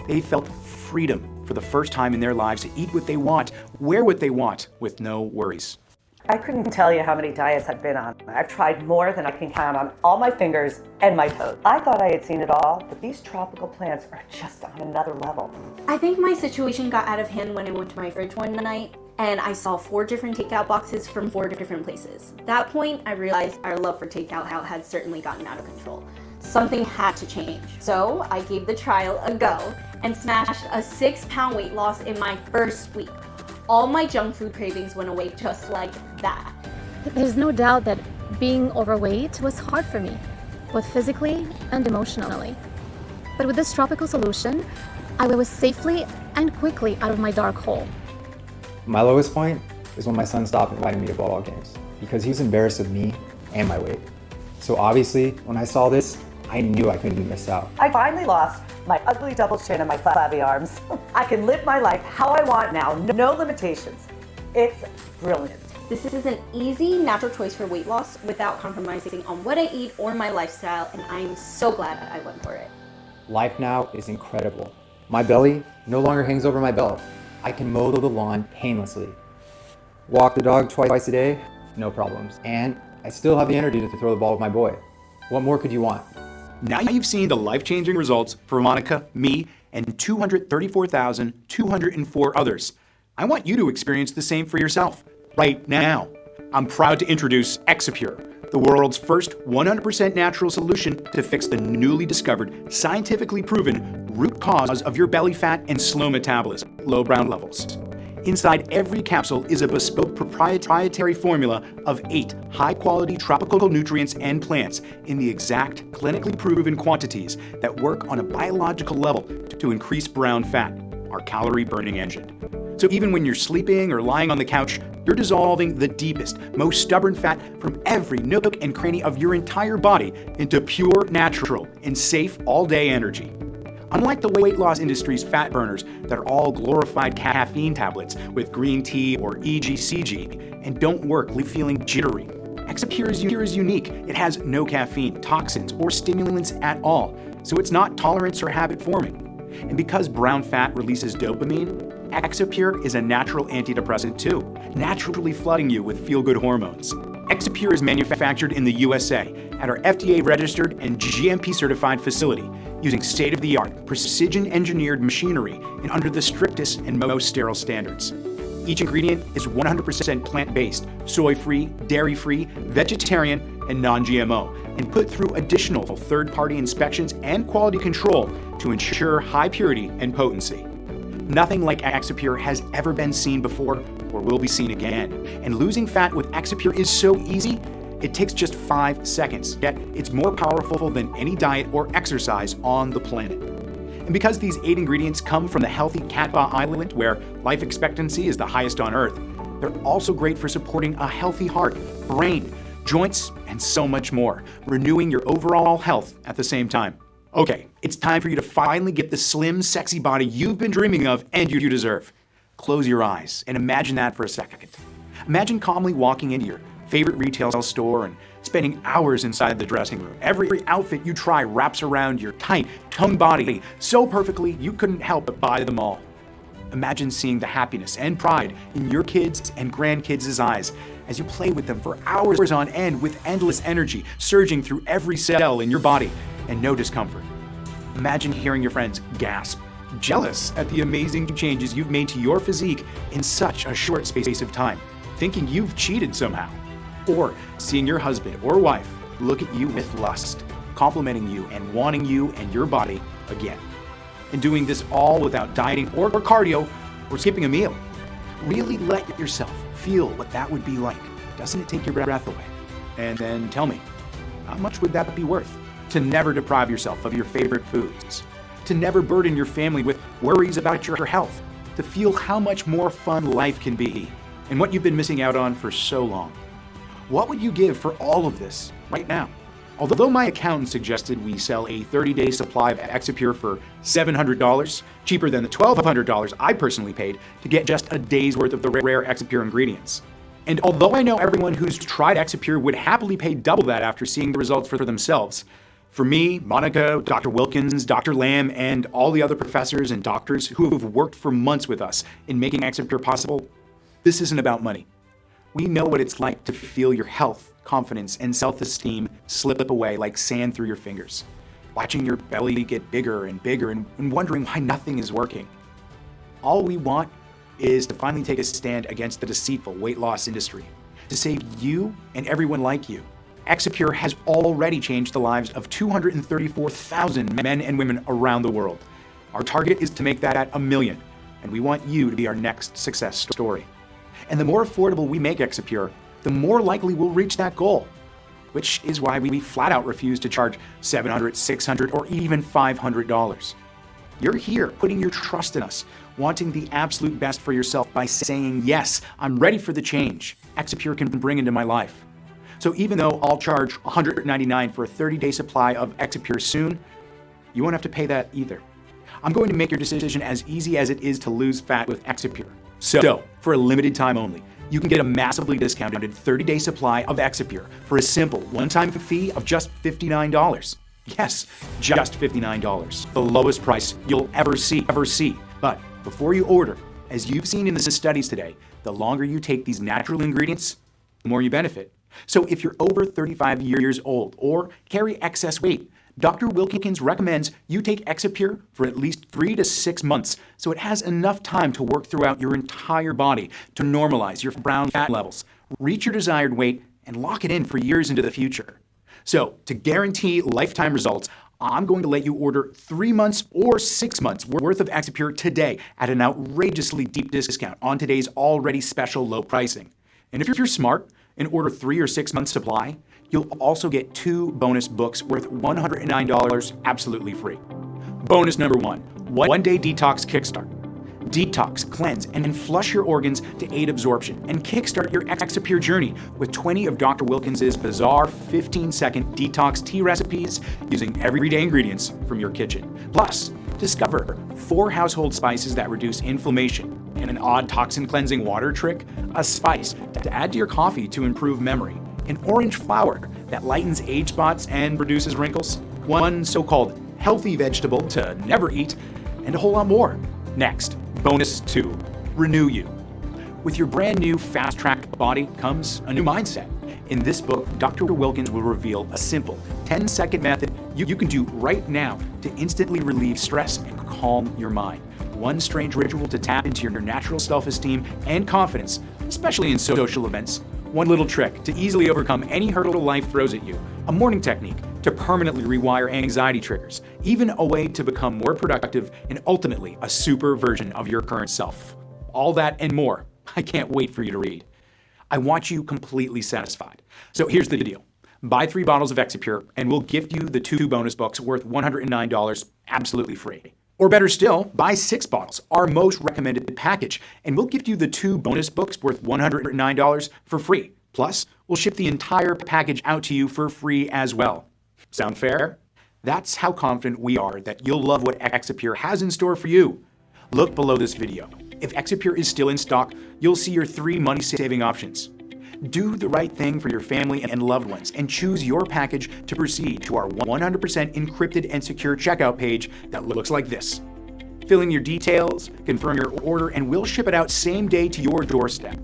They felt freedom for the first time in their lives to eat what they want, wear what they want, with no worries. I couldn't tell you how many diets I've been on. I've tried more than I can count on all my fingers and my toes. I thought I had seen it all, but these tropical plants are just on another level. I think my situation got out of hand when I went to my fridge one night and I saw 4 different takeout boxes from 4 different places. At that point, I realized our love for takeout had certainly gotten out of control. Something had to change. So I gave the trial a go and smashed a 6-pound weight loss in my first week. All my junk food cravings went away just like that. There's no doubt that being overweight was hard for me, both physically and emotionally. But with this tropical solution, I was safely and quickly out of my dark hole. My lowest point is when my son stopped inviting me to ball games because he was embarrassed of me and my weight. So obviously, when I saw this, I knew I couldn't miss out. I finally lost my ugly double chin and my flabby arms. I can live my life how I want now, no limitations. It's brilliant. This is an easy, natural choice for weight loss without compromising on what I eat or my lifestyle, and I am so glad that I went for it. Life now is incredible. My belly no longer hangs over my belt. I can mow the lawn painlessly. Walk the dog twice a day, no problems. And I still have the energy to throw the ball with my boy. What more could you want? Now you've seen the life-changing results for Monica, me, and 234,204 others. I want you to experience the same for yourself right now. I'm proud to introduce Exipure, the world's first 100% natural solution to fix the newly discovered, scientifically proven root cause of your belly fat and slow metabolism, low brown levels. Inside every capsule is a bespoke proprietary formula of 8 high-quality tropical nutrients and plants in the exact clinically proven quantities that work on a biological level to increase brown fat, our calorie-burning engine. So even when you're sleeping or lying on the couch, you're dissolving the deepest, most stubborn fat from every nook and cranny of your entire body into pure, natural, and safe all-day energy. Unlike the weight loss industry's fat burners that are all glorified caffeine tablets with green tea or EGCG and don't work, leave feeling jittery, Exipure is unique. It has no caffeine, toxins, or stimulants at all, so it's not tolerance or habit forming. And because brown fat releases dopamine, Exipure is a natural antidepressant too, naturally flooding you with feel-good hormones. Exipure is manufactured in the USA at our FDA-registered and GMP-certified facility using state-of-the-art, precision-engineered machinery and under the strictest and most sterile standards. Each ingredient is 100% plant-based, soy-free, dairy-free, vegetarian, and non-GMO, and put through additional third-party inspections and quality control to ensure high purity and potency. Nothing like Exipure has ever been seen before or will be seen again. And losing fat with Exipure is so easy, it takes just 5 seconds, yet it's more powerful than any diet or exercise on the planet. And because these 8 ingredients come from the healthy Catbaugh Island, where life expectancy is the highest on Earth, they're also great for supporting a healthy heart, brain, joints, and so much more, renewing your overall health at the same time. Okay, it's time for you to finally get the slim, sexy body you've been dreaming of and you deserve. Close your eyes and imagine that for a second. Imagine calmly walking into your favorite retail store and spending hours inside the dressing room. Every outfit you try wraps around your tight, toned body so perfectly you couldn't help but buy them all. Imagine seeing the happiness and pride in your kids' and grandkids' eyes as you play with them for hours on end with endless energy surging through every cell in your body and no discomfort. Imagine hearing your friends gasp, jealous at the amazing changes you've made to your physique in such a short space of time, thinking you've cheated somehow. Or seeing your husband or wife look at you with lust, complimenting you and wanting you and your body again. And doing this all without dieting or cardio or skipping a meal. Really let yourself feel what that would be like. Doesn't it take your breath away? And then tell me, how much would that be worth? To never deprive yourself of your favorite foods. To never burden your family with worries about your health. To feel how much more fun life can be and what you've been missing out on for so long. What would you give for all of this right now? Although my accountant suggested we sell a 30-day supply of Exipure for $700, cheaper than the $1,200 I personally paid to get just a day's worth of the rare Exipure ingredients. And although I know everyone who's tried Exipure would happily pay double that after seeing the results for themselves, for me, Monica, Dr. Wilkins, Dr. Lamb, and all the other professors and doctors who have worked for months with us in making Exipure possible, this isn't about money. We know what it's like to feel your health, confidence, and self-esteem slip away like sand through your fingers, watching your belly get bigger and bigger and wondering why nothing is working. All we want is to finally take a stand against the deceitful weight loss industry, to save you and everyone like you. Exipure has already changed the lives of 234,000 men and women around the world. Our target is to make that at 1 million, and we want you to be our next success story. And the more affordable we make Exipure, the more likely we'll reach that goal, which is why we flat out refuse to charge $700, $600, or even $500. You're here putting your trust in us, wanting the absolute best for yourself by saying, yes, I'm ready for the change Exipure can bring into my life. So even though I'll charge $199 for a 30-day supply of Exipure soon, you won't have to pay that either. I'm going to make your decision as easy as it is to lose fat with Exipure. So, for a limited time only, you can get a massively discounted 30-day supply of Exipure for a simple one-time fee of just $59. Yes, just $59. The lowest price you'll ever see. But before you order, as you've seen in the studies today, the longer you take these natural ingredients, the more you benefit. So if you're over 35 years old or carry excess weight, Dr. Wilkins recommends you take Exipure for at least 3 to 6 months so it has enough time to work throughout your entire body to normalize your brown fat levels, reach your desired weight, and lock it in for years into the future. So to guarantee lifetime results, I'm going to let you order 3 months or 6 months worth of Exipure today at an outrageously deep discount on today's already special low pricing. And if you're smart and order 3 or 6 months supply, you'll also get 2 bonus books worth $109 absolutely free. Bonus number 1, One-Day Detox Kickstart. Detox, cleanse, and flush your organs to aid absorption and kickstart your Exipure journey with 20 of Dr. Wilkins' bizarre 15-second detox tea recipes using everyday ingredients from your kitchen. Plus, discover 4 household spices that reduce inflammation and an odd toxin cleansing water trick, a spice to add to your coffee to improve memory, an orange flower that lightens age spots and reduces wrinkles, one so-called healthy vegetable to never eat, and a whole lot more. Next, bonus 2, Renew You. With your brand new fast-track body comes a new mindset. In this book, Dr. Wilkins will reveal a simple 10-second method you can do right now to instantly relieve stress and calm your mind. One strange ritual to tap into your natural self-esteem and confidence, especially in social events. One little trick to easily overcome any hurdle life throws at you. A morning technique to permanently rewire anxiety triggers. Even a way to become more productive and ultimately a super version of your current self. All that and more. I can't wait for you to read. I want you completely satisfied. So here's the deal. Buy 3 bottles of Exipure and we'll gift you the 2 bonus books worth $109 absolutely free. Or better still, buy 6 bottles, our most recommended package, and we'll gift you the 2 bonus books worth $109 for free. Plus, we'll ship the entire package out to you for free as well. Sound fair? That's how confident we are that you'll love what Exipure has in store for you. Look below this video. If Exipure is still in stock, you'll see your 3 money-saving options. Do the right thing for your family and loved ones and choose your package to proceed to our 100% encrypted and secure checkout page that looks like this. Fill in your details, confirm your order, and we'll ship it out same day to your doorstep.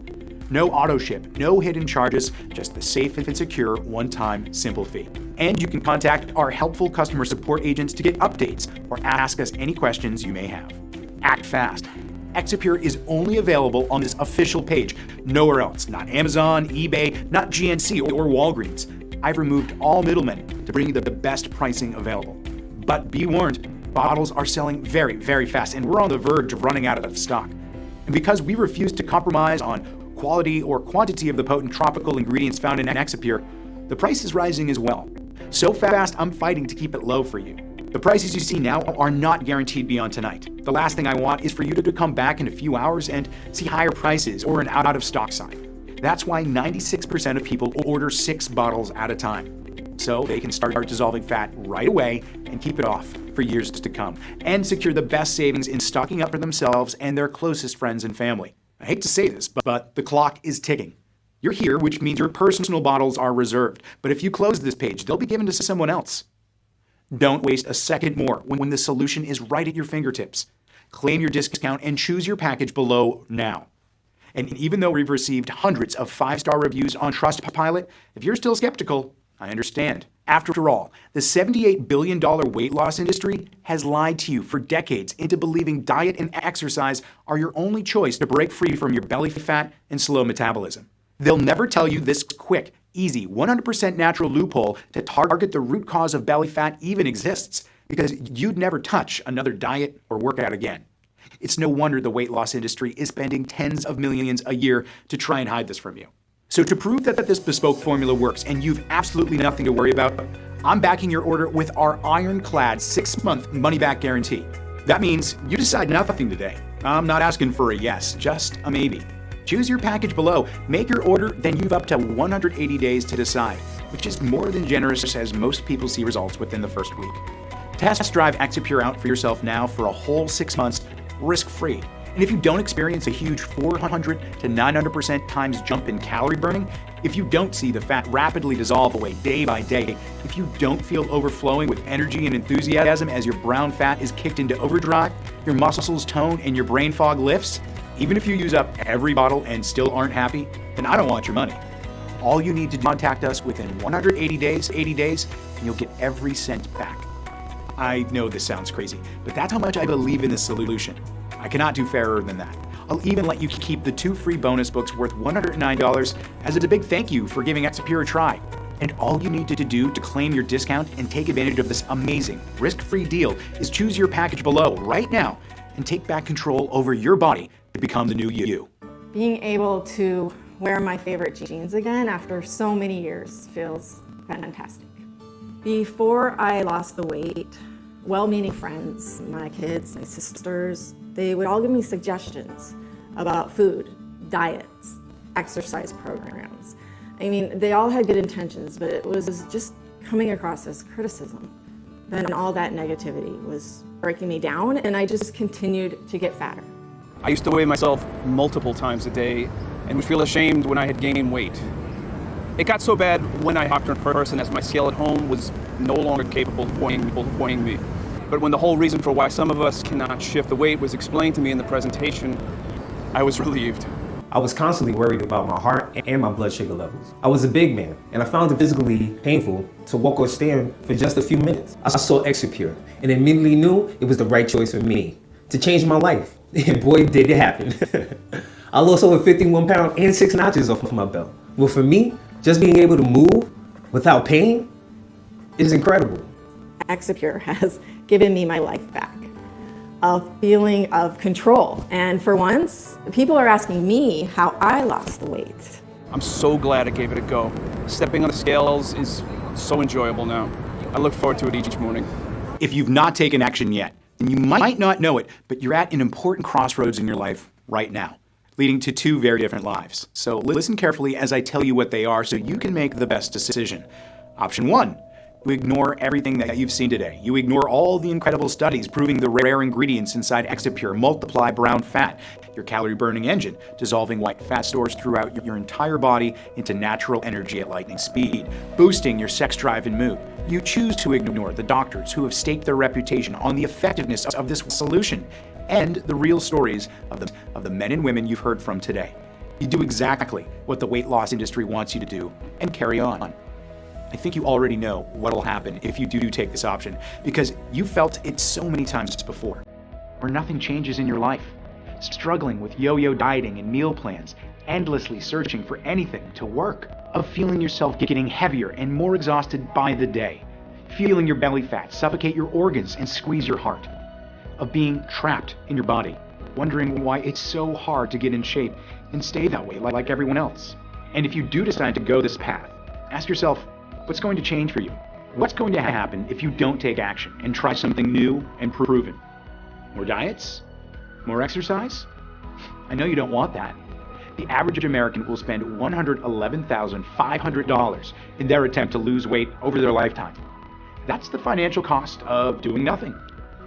No auto ship, no hidden charges, just the safe and secure one-time simple fee. And you can contact our helpful customer support agents to get updates or ask us any questions you may have. Act fast. Exipure is only available on this official page, nowhere else. Not Amazon, eBay, not GNC or Walgreens. I've removed all middlemen to bring you the best pricing available. But be warned, bottles are selling very, very fast, and we're on the verge of running out of stock. And because we refuse to compromise on quality or quantity of the potent tropical ingredients found in Exipure, the price is rising as well. So fast, I'm fighting to keep it low for you. The prices you see now are not guaranteed beyond tonight. The last thing I want is for you to come back in a few hours and see higher prices or an out of stock sign. That's why 96% of people order 6 bottles at a time. So they can start dissolving fat right away and keep it off for years to come, and secure the best savings in stocking up for themselves and their closest friends and family. I hate to say this, but the clock is ticking. You're here, which means your personal bottles are reserved. But if you close this page, they'll be given to someone else. Don't waste a second more when the solution is right at your fingertips. Claim your discount and choose your package below now. And even though we've received hundreds of 5-star reviews on Trustpilot, if you're still skeptical, I understand. After all, the $78 billion weight loss industry has lied to you for decades into believing diet and exercise are your only choice to break free from your belly fat and slow metabolism. They'll never tell you this quick, easy, 100% natural loophole to target the root cause of belly fat even exists. because you'd never touch another diet or workout again. It's no wonder the weight loss industry is spending tens of millions a year to try and hide this from you. So to prove that this bespoke formula works and you've absolutely nothing to worry about, I'm backing your order with our ironclad 6-month money-back guarantee. That means you decide nothing today. I'm not asking for a yes, just a maybe. Choose your package below, make your order, then you've up to 180 days to decide, which is more than generous as most people see results within the first week. Test drive Exipure out for yourself now for a whole 6 months, risk-free. And if you don't experience a huge 400 to 900% times jump in calorie burning, if you don't see the fat rapidly dissolve away day by day, if you don't feel overflowing with energy and enthusiasm as your brown fat is kicked into overdrive, your muscles tone and your brain fog lifts, even if you use up every bottle and still aren't happy, then I don't want your money. All you need to do is contact us within 180 days, and you'll get every cent back. I know this sounds crazy, but that's how much I believe in this solution. I cannot do fairer than that. I'll even let you keep the 2 free bonus books worth $109 as a big thank you for giving Exipure a try. And all you need to do to claim your discount and take advantage of this amazing risk-free deal is choose your package below right now and take back control over your body to become the new you. Being able to wear my favorite jeans again after so many years feels fantastic. Before I lost the weight, well-meaning friends, my kids, my sisters, they would all give me suggestions about food, diets, exercise programs. I mean, they all had good intentions, but it was just coming across as criticism. Then all that negativity was breaking me down, and I just continued to get fatter. I used to weigh myself multiple times a day and would feel ashamed when I had gained weight. It got so bad when I talked to a person as my scale at home was no longer capable of weighing me. But when the whole reason for why some of us cannot shift the weight was explained to me in the presentation, I was relieved. I was constantly worried about my heart and my blood sugar levels. I was a big man, and I found it physically painful to walk or stand for just a few minutes. I saw Exipure and immediately knew it was the right choice for me to change my life. And boy, did it happen. I lost over 51 pounds and 6 notches off of my belt. Well, for me, just being able to move without pain is incredible. Exipure has given me my life back, a feeling of control. And for once, people are asking me how I lost the weight. I'm so glad I gave it a go. Stepping on the scales is so enjoyable now. I look forward to it each morning. If you've not taken action yet, then you might not know it, but you're at an important crossroads in your life right now, leading to 2 very different lives. So listen carefully as I tell you what they are so you can make the best decision. Option 1. You ignore everything that you've seen today. You ignore all the incredible studies proving the rare ingredients inside Exipure multiply brown fat, your calorie burning engine, dissolving white fat stores throughout your entire body into natural energy at lightning speed, boosting your sex drive and mood. You choose to ignore the doctors who have staked their reputation on the effectiveness of this solution and the real stories of the men and women you've heard from today. You do exactly what the weight loss industry wants you to do and carry on. I think you already know what will happen if you do take this option, because you felt it so many times before, where nothing changes in your life, struggling with yo-yo dieting and meal plans, endlessly searching for anything to work, of feeling yourself getting heavier and more exhausted by the day, feeling your belly fat suffocate your organs and squeeze your heart, of being trapped in your body, wondering why it's so hard to get in shape and stay that way like everyone else. And if you do decide to go this path, ask yourself, what's going to change for you? What's going to happen if you don't take action and try something new and proven? More diets? More exercise? I know you don't want that. The average American will spend $111,500 in their attempt to lose weight over their lifetime. That's the financial cost of doing nothing.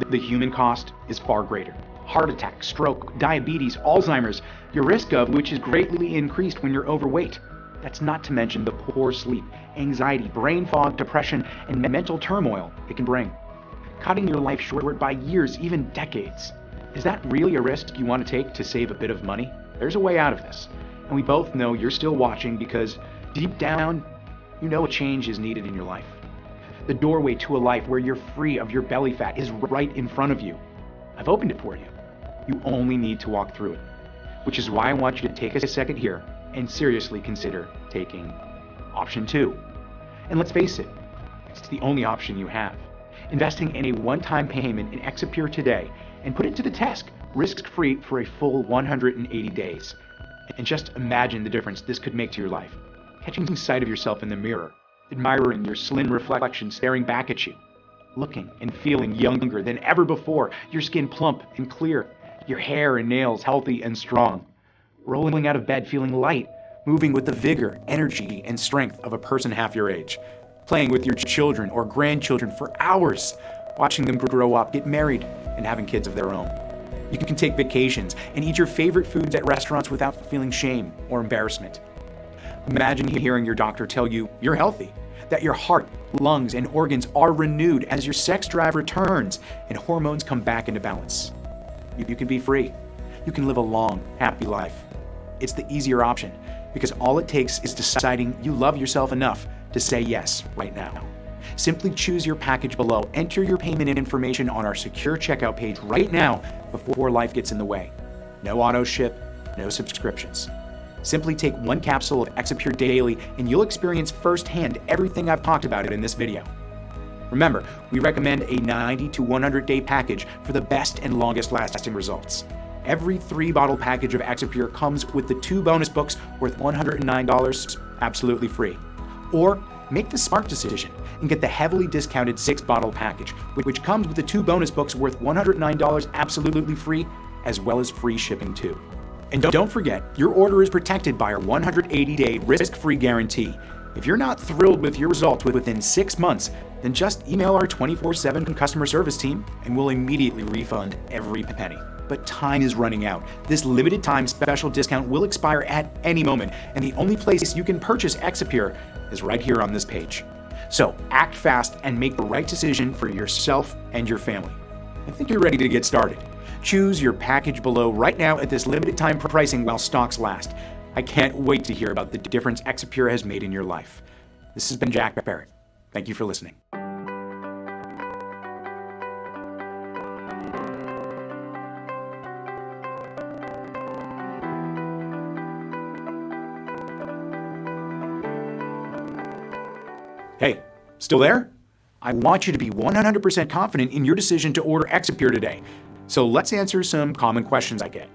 The human cost is far greater. Heart attack, stroke, diabetes, Alzheimer's, your risk of which is greatly increased when you're overweight. That's not to mention the poor sleep, anxiety, brain fog, depression, and mental turmoil it can bring. Cutting your life short by years, even decades. Is that really a risk you want to take to save a bit of money? There's a way out of this. And we both know you're still watching because deep down, you know a change is needed in your life. The doorway to a life where you're free of your belly fat is right in front of you. I've opened it for you. You only need to walk through it. Which is why I want you to take a second here and seriously consider taking option 2. And let's face it, it's the only option you have. investing in a one-time payment in Exipure today and put it to the test, risk-free for a full 180 days. And just imagine the difference this could make to your life. Catching sight of yourself in the mirror, admiring your slim reflection staring back at you, looking and feeling younger than ever before, your skin plump and clear, your hair and nails healthy and strong, rolling out of bed feeling light, moving with the vigor, energy, and strength of a person half your age, playing with your children or grandchildren for hours, watching them grow up, get married, and having kids of their own. You can take vacations and eat your favorite foods at restaurants without feeling shame or embarrassment. Imagine hearing your doctor tell you you're healthy, that your heart, lungs, and organs are renewed as your sex drive returns and hormones come back into balance. You can be free. You can live a long, happy life. It's the easier option because all it takes is deciding you love yourself enough to say yes right now. Simply choose your package below, enter your payment information on our secure checkout page right now before life gets in the way. No auto ship, no subscriptions. Simply take one capsule of Exipure daily and you'll experience firsthand everything I've talked about in this video. Remember, we recommend a 90 to 100 day package for the best and longest lasting results. Every 3-bottle package of Exipure comes with the 2 bonus books worth $109 absolutely free. Or make the smart decision and get the heavily discounted 6-bottle package, which comes with the 2 bonus books worth $109 absolutely free, as well as free shipping too. And don't forget, your order is protected by our 180-day risk-free guarantee. If you're not thrilled with your results within 6 months, then just email our 24/7 customer service team and we'll immediately refund every penny. But time is running out. This limited time special discount will expire at any moment, and the only place you can purchase Exipure is right here on this page. So act fast and make the right decision for yourself and your family. I think you're ready to get started. Choose your package below right now at this limited time pricing while stocks last. I can't wait to hear about the difference Exipure has made in your life. This has been Jack Barrett. Thank you for listening. Hey, still there? I want you to be 100% confident in your decision to order Exipure today. So let's answer some common questions I get.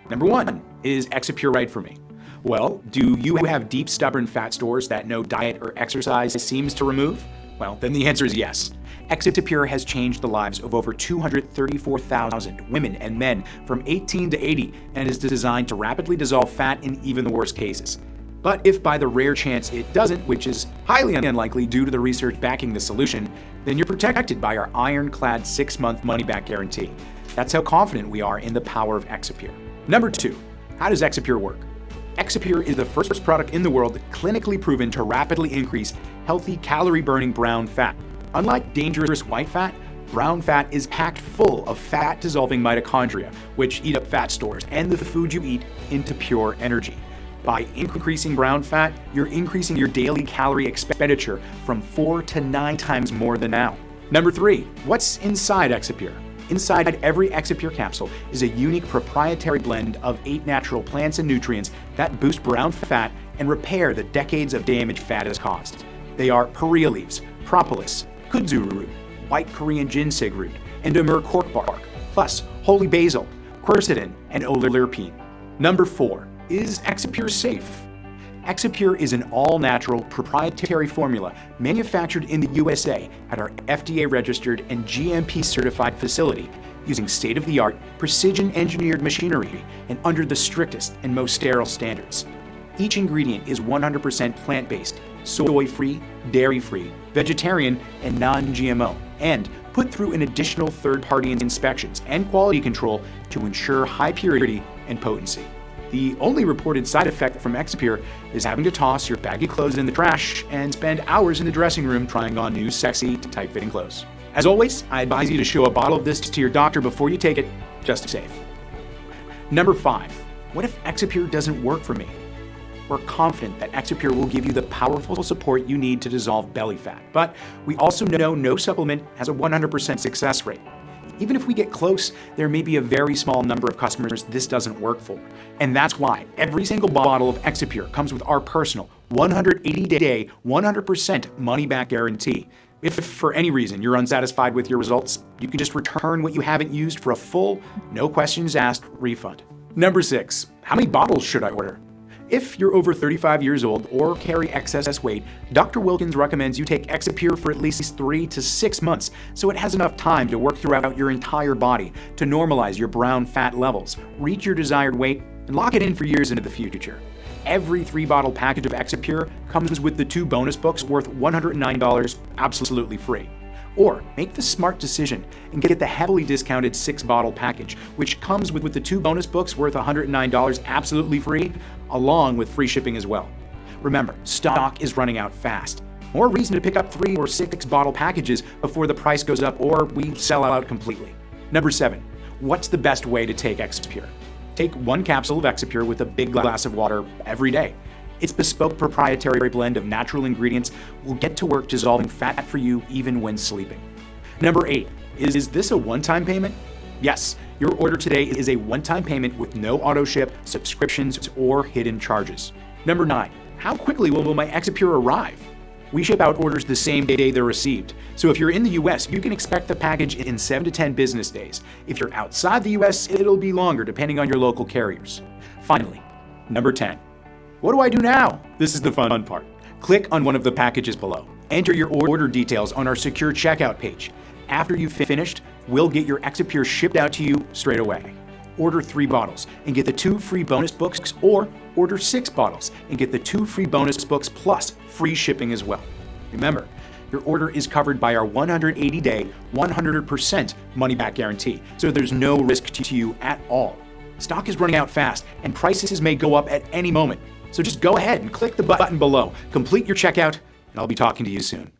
Number 1, is Exipure right for me? Well, do you have deep, stubborn fat stores that no diet or exercise seems to remove? Well, then the answer is yes. Exipure has changed the lives of over 234,000 women and men from 18 to 80 and is designed to rapidly dissolve fat in even the worst cases. But if by the rare chance it doesn't, which is highly unlikely due to the research backing the solution, then you're protected by our ironclad 6-month money-back guarantee. That's how confident we are in the power of Exipure. Number 2, how does Exipure work? Exipure is the first product in the world clinically proven to rapidly increase healthy calorie-burning brown fat. Unlike dangerous white fat, brown fat is packed full of fat-dissolving mitochondria, which eat up fat stores and the food you eat into pure energy. By increasing brown fat, you're increasing your daily calorie expenditure from 4 to 9 times more than now. Number 3, what's inside Exipure? Inside every Exipure capsule is a unique proprietary blend of 8 natural plants and nutrients that boost brown fat and repair the decades of damage fat has caused. They are perea leaves, propolis, kudzu root, white Korean ginseng root, and Amur cork bark, plus holy basil, quercetin, and oleuropein. Number 4, is Exipure safe? Exipure is an all-natural proprietary formula manufactured in the USA at our FDA-registered and GMP-certified facility using state-of-the-art, precision-engineered machinery and under the strictest and most sterile standards. Each ingredient is 100% plant-based, soy-free, dairy-free, vegetarian, and non-GMO, and put through an additional third-party inspections and quality control to ensure high purity and potency. The only reported side effect from Exipure is having to toss your baggy clothes in the trash and spend hours in the dressing room trying on new, sexy, tight-fitting clothes. As always, I advise you to show a bottle of this to your doctor before you take it, just to be safe. Number 5, what if Exipure doesn't work for me? We're confident that Exipure will give you the powerful support you need to dissolve belly fat, but we also know no supplement has a 100% success rate. Even if we get close, there may be a very small number of customers this doesn't work for. And that's why every single bottle of Exipure comes with our personal 180-day, 100% money-back guarantee. If for any reason you're unsatisfied with your results, you can just return what you haven't used for a full, no questions asked refund. Number 6, how many bottles should I order? If you're over 35 years old or carry excess weight, Dr. Wilkins recommends you take Exipure for at least 3 to 6 months so it has enough time to work throughout your entire body to normalize your brown fat levels, reach your desired weight, and lock it in for years into the future. Every 3-bottle package of Exipure comes with the 2 bonus books worth $109 absolutely free. Or make the smart decision and get the heavily discounted 6-bottle package, which comes with the 2 bonus books worth $109 absolutely free, along with free shipping as well. Remember, stock is running out fast. More reason to pick up 3 or 6-bottle packages before the price goes up or we sell out completely. Number 7, what's the best way to take Exipure? Take 1 capsule of Exipure with a big glass of water every day. Its bespoke proprietary blend of natural ingredients will get to work dissolving fat for you even when sleeping. Number 8, is this a one-time payment? Yes, your order today is a one-time payment with no auto ship, subscriptions, or hidden charges. Number 9, how quickly will my Exipure arrive? We ship out orders the same day they're received. So if you're in the US, you can expect the package in 7 to 10 business days. If you're outside the US, it'll be longer depending on your local carriers. Finally, number 10. What do I do now? This is the fun part. Click on one of the packages below. Enter your order details on our secure checkout page. After you've finished, we'll get your Exipure shipped out to you straight away. Order 3 bottles and get the 2 free bonus books, or order 6 bottles and get the 2 free bonus books plus free shipping as well. Remember, your order is covered by our 180-day, 100% money-back guarantee, so there's no risk to you at all. Stock is running out fast, and prices may go up at any moment. So just go ahead and click the button below, complete your checkout, and I'll be talking to you soon.